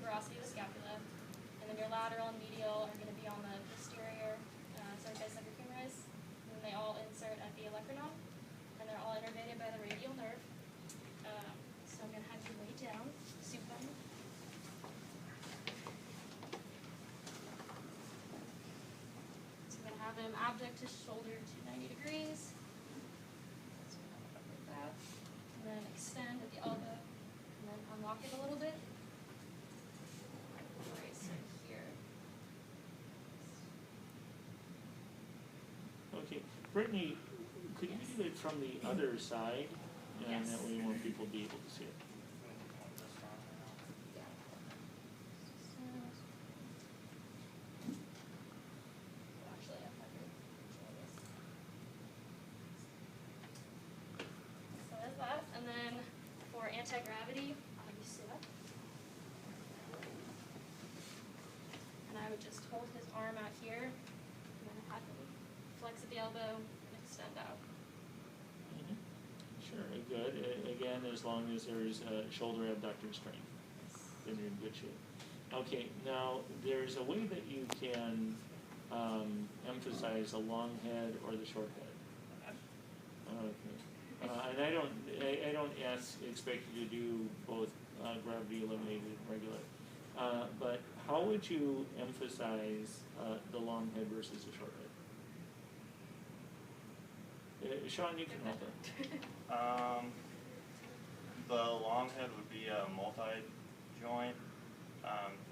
tuberosity of the scapula. And then your lateral and medial are going to be on the posterior cervicales. And then they all insert at the olecranon. And they're all innervated by the radial nerve. So I'm going to have you lay down, supine. So I'm going to have him abduct his shoulder to 90 degrees. So I'm going to have it like that. And then extend at the elbow. And then unlock it a little bit. Right, so here. Okay, Brittany, could Yes. you do it from the other side? And Yes. that way more people be able to see it. Yeah. Actually, I have to control this. So there's that. And then for anti-gravity, I'll have you sit up. And I would just hold his arm out here, and then have him flex at the elbow and extend out. Sure, good. Again, as long as there's shoulder abductor strength, then you're in good shape. Okay, now there's a way that you can emphasize the long head or the short head. Okay, and I don't expect you to do both gravity eliminated and regular. But how would you emphasize the long head versus the short head? Sean, you can help her. The long head would be a multi-joint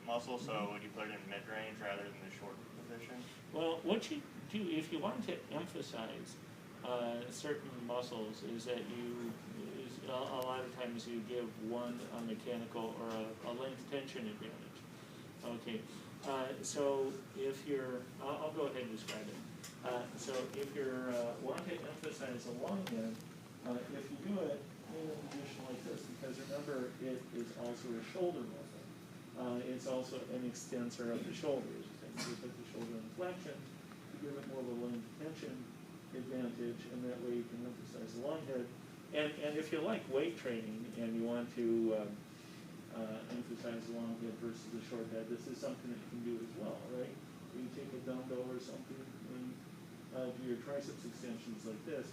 muscle, so would you put it in mid-range rather than the short position? Well, what you do if you want to emphasize certain muscles is that a lot of times you give one a mechanical or a length tension advantage. Okay, so if you're, I'll go ahead and describe it. So if you're want to emphasize a long head, if you do it in a position like this, because remember it is also a shoulder muscle. It's also an extensor of the shoulders. You put the shoulder in flexion, you give it more of a length tension advantage, and that way you can emphasize the long head. And if you like weight training and you want to emphasize the long head versus the short head, this is something that you can do as well, right? You take a dumbbell or something and do your triceps extensions like this.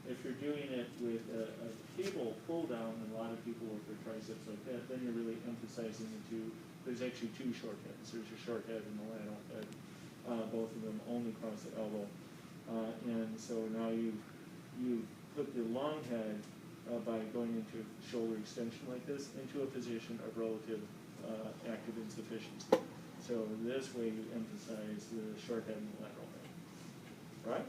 If you're doing it with a cable pull down, and a lot of people with their triceps like that, then you're really emphasizing the two. There's actually two short heads. There's your short head and the lateral head. Both of them only cross the elbow. And so now you put the long head by going into shoulder extension like this into a position of relative active insufficiency. So this way you emphasize the short head and the lateral head. Right?